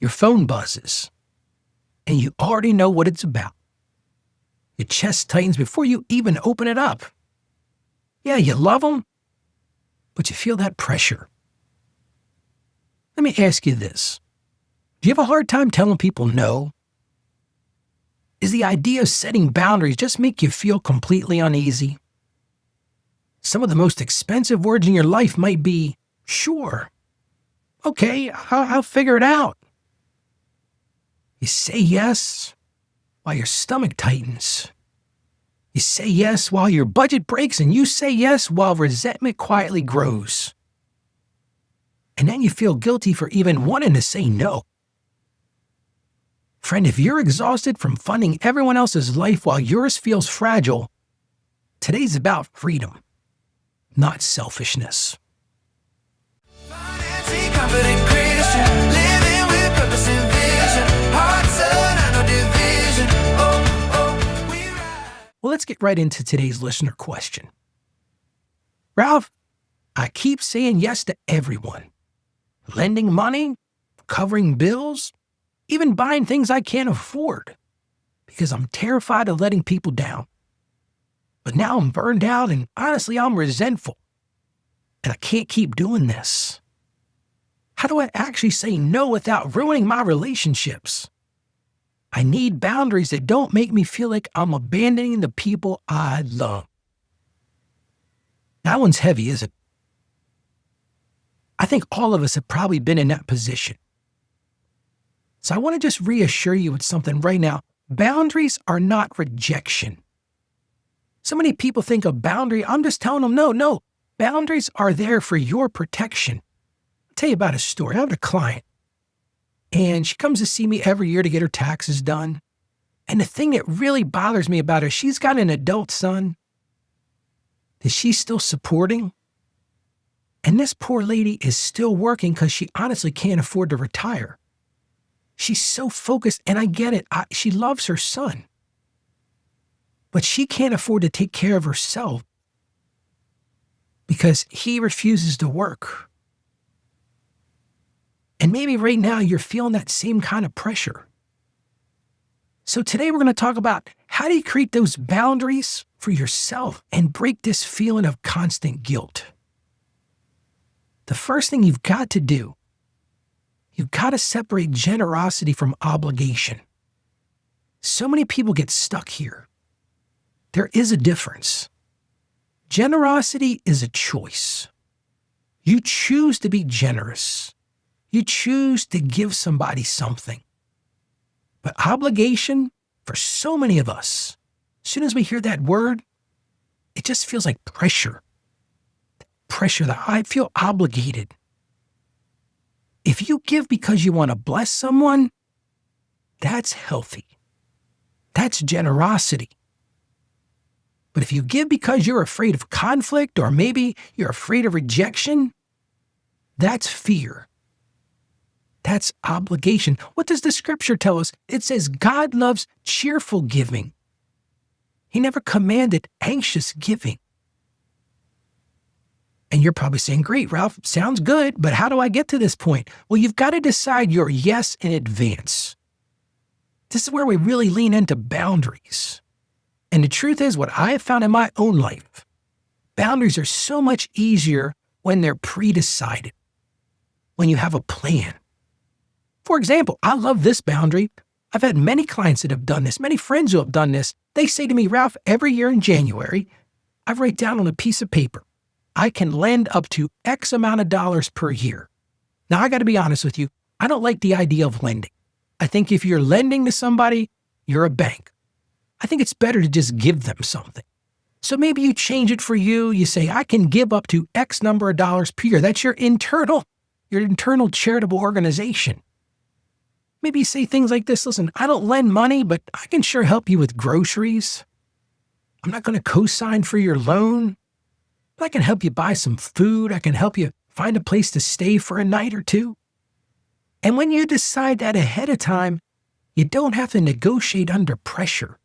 Your phone buzzes, and you already know what it's about. Your chest tightens before you even open it up. Yeah, you love them, but you feel that pressure. Let me ask you this. Do you have a hard time telling people no? Is the idea of setting boundaries just make you feel completely uneasy? Some of the most expensive words in your life might be, sure. Okay, I'll figure it out. You say yes while your stomach tightens. You say yes while your budget breaks, and you say yes while resentment quietly grows. And then you feel guilty for even wanting to say no. Friend, if you're exhausted from funding everyone else's life while yours feels fragile, today's about freedom, not selfishness. Well, let's get right into today's listener question. Ralph, I keep saying yes to everyone. Lending money, covering bills, even buying things I can't afford, because I'm terrified of letting people down. But now I'm burned out and honestly, I'm resentful. And I can't keep doing this. How do I actually say no without ruining my relationships? I need boundaries that don't make me feel like I'm abandoning the people I love. That one's heavy, isn't it? I think all of us have probably been in that position. So I want to just reassure you with something right now. Boundaries are not rejection. So many people think a boundary, I'm just telling them no. Boundaries are there for your protection. I'll tell you about a story. I have a client, and she comes to see me every year to get her taxes done. And the thing that really bothers me about her, she's got an adult son that she's still supporting. And this poor lady is still working because she honestly can't afford to retire. She's so focused, and I get it. She loves her son. But she can't afford to take care of herself because he refuses to work. And maybe right now you're feeling that same kind of pressure. So today we're going to talk about how do you create those boundaries for yourself and break this feeling of constant guilt. The first thing you've got to do, you've got to separate generosity from obligation. So many people get stuck here. There is a difference. Generosity is a choice. You choose to be generous. You choose to give somebody something. But obligation, for so many of us, as soon as we hear that word, it just feels like pressure. Pressure that I feel obligated. If you give because you want to bless someone, that's healthy. That's generosity. But if you give because you're afraid of conflict, or maybe you're afraid of rejection, that's fear. That's obligation. What does the scripture tell us? It says God loves cheerful giving. He never commanded anxious giving. And you're probably saying, great, Ralph, sounds good, but how do I get to this point? Well, you've got to decide your yes in advance. This is where we really lean into boundaries. And the truth is, what I have found in my own life, boundaries are so much easier when they're pre-decided, when you have a plan. For example, I love this boundary. I've had many clients that have done this, many friends who have done this. They say to me, Ralph, every year in January, I write down on a piece of paper, I can lend up to X amount of dollars per year. Now, I got to be honest with you. I don't like the idea of lending. I think if you're lending to somebody, you're a bank. I think it's better to just give them something. So maybe you change it for you. You say, I can give up to X number of dollars per year. That's your internal charitable organization. Maybe you say things like this. Listen, I don't lend money, but I can sure help you with groceries. I'm not going to co-sign for your loan, but I can help you buy some food. I can help you find a place to stay for a night or two. And when you decide that ahead of time, you don't have to negotiate under pressure.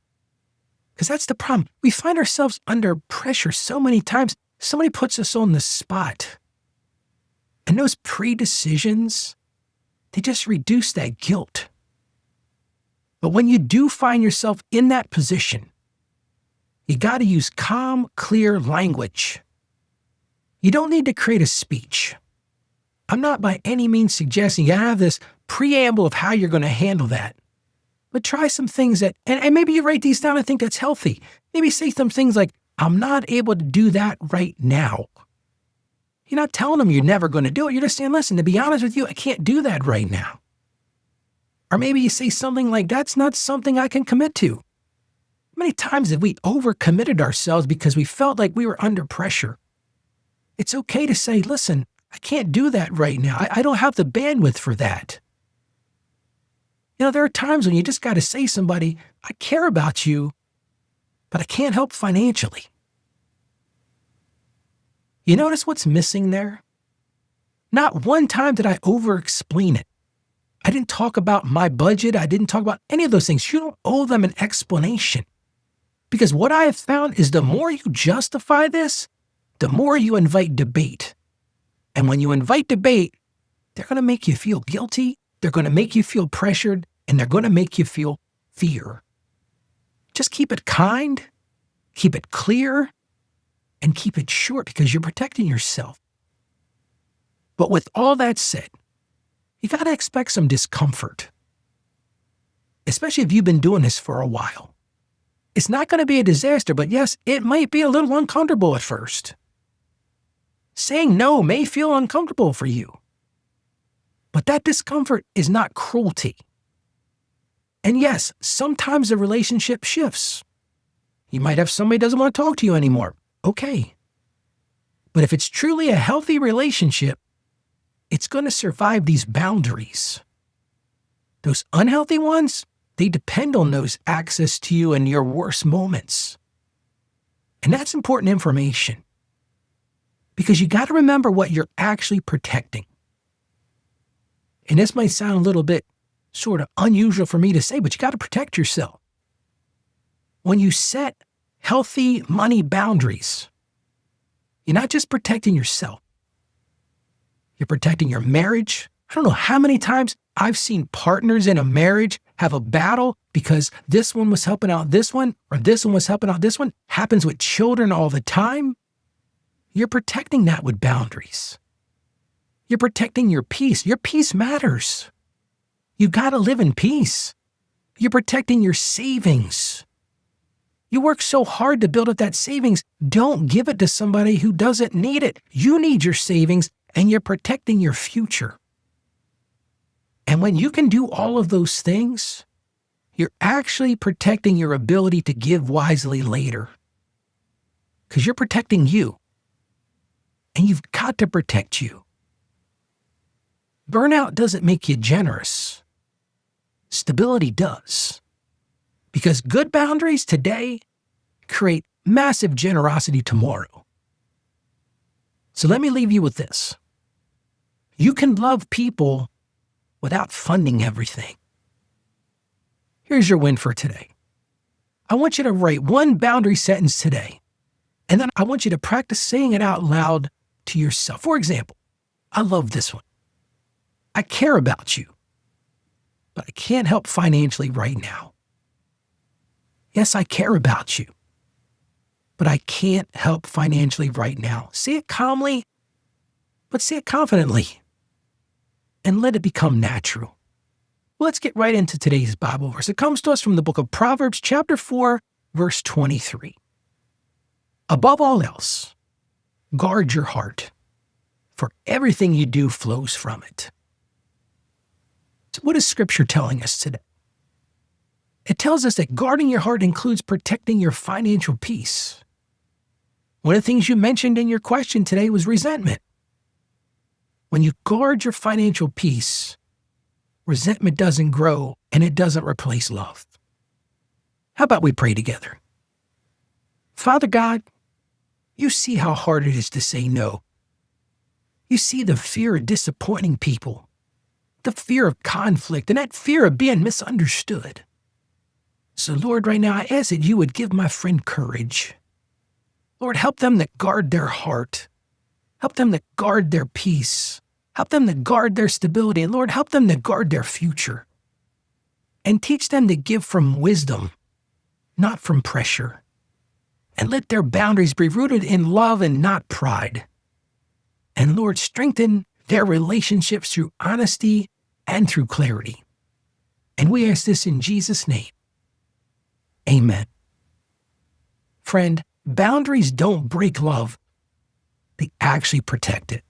Because that's the problem. We find ourselves under pressure so many times. Somebody puts us on the spot. And those pre-decisions, They just reduce that guilt. But when you do find yourself in that position, you got to use calm, clear language. You don't need to create a speech. I'm not by any means suggesting you have this preamble of how you're going to handle that. But try some things that, and maybe you write these down. I think that's healthy. Maybe say some things like, I'm not able to do that right now. You're not telling them you're never going to do it. You're just saying, listen, to be honest with you, I can't do that right now. Or maybe you say something like, that's not something I can commit to. How many times have we overcommitted ourselves because we felt like we were under pressure? It's okay to say, listen, I can't do that right now. I don't have the bandwidth for that. There are times when you just got to say to somebody, I care about you, but I can't help financially. You notice what's missing there? Not one time did I over-explain it. I didn't talk about my budget. I didn't talk about any of those things. You don't owe them an explanation. Because what I have found is the more you justify this, the more you invite debate. And when you invite debate, they're going to make you feel guilty, they're going to make you feel pressured, and they're going to make you feel fear. Just keep it kind, keep it clear, and keep it short because you're protecting yourself. But with all that said, you got to expect some discomfort, especially if you've been doing this for a while. It's not going to be a disaster, but yes, it might be a little uncomfortable at first. Saying no may feel uncomfortable for you, but that discomfort is not cruelty. And yes, sometimes the relationship shifts. You might have somebody who doesn't want to talk to you anymore. Okay. But if it's truly a healthy relationship, it's going to survive these boundaries. Those unhealthy ones, they depend on those access to you in your worst moments. And that's important information. Because you got to remember what you're actually protecting. And this might sound a little bit sort of unusual for me to say, but you got to protect yourself. When you set healthy money boundaries, you're not just protecting yourself. You're protecting your marriage. I don't know how many times I've seen partners in a marriage have a battle because this one was helping out this one, or this one was helping out this one. Happens with children all the time. You're protecting that with boundaries. You're protecting your peace. Your peace matters. You got to live in peace. You're protecting your savings. You work so hard to build up that savings. Don't give it to somebody who doesn't need it. You need your savings, and you're protecting your future. And when you can do all of those things, you're actually protecting your ability to give wisely later. Because you're protecting you. And you've got to protect you. Burnout doesn't make you generous. Stability does. Because good boundaries today create massive generosity tomorrow. So let me leave you with this. You can love people without funding everything. Here's your win for today. I want you to write one boundary sentence today, and then I want you to practice saying it out loud to yourself. For example, I love this one. I care about you, but I can't help financially right now. Yes, I care about you, but I can't help financially right now. Say it calmly, but say it confidently, and let it become natural. Well, let's get right into today's Bible verse. It comes to us from the book of Proverbs, chapter 4, verse 23. Above all else, guard your heart, for everything you do flows from it. So what is Scripture telling us today? It tells us that guarding your heart includes protecting your financial peace. One of the things you mentioned in your question today was resentment. When you guard your financial peace, resentment doesn't grow and it doesn't replace love. How about we pray together? Father God, you see how hard it is to say no. You see the fear of disappointing people, the fear of conflict, and that fear of being misunderstood. So Lord, right now I ask that you would give my friend courage. Lord, help them to guard their heart. Help them to guard their peace. Help them to guard their stability. And Lord, help them to guard their future. And teach them to give from wisdom, not from pressure. And let their boundaries be rooted in love and not pride. And Lord, strengthen their relationships through honesty and through clarity. And we ask this in Jesus' name. Amen. Friend, boundaries don't break love. They actually protect it.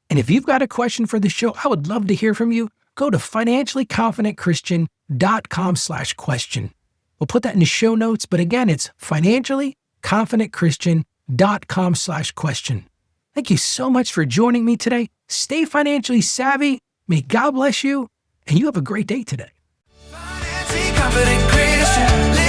And if you've got a question for the show, I would love to hear from you. Go to financiallyconfidentchristian.com/question. We'll put that in the show notes, but again, it's financiallyconfidentchristian.com/question. Thank you so much for joining me today. Stay financially savvy. May God bless you, and you have a great day today. Financially confident Christian.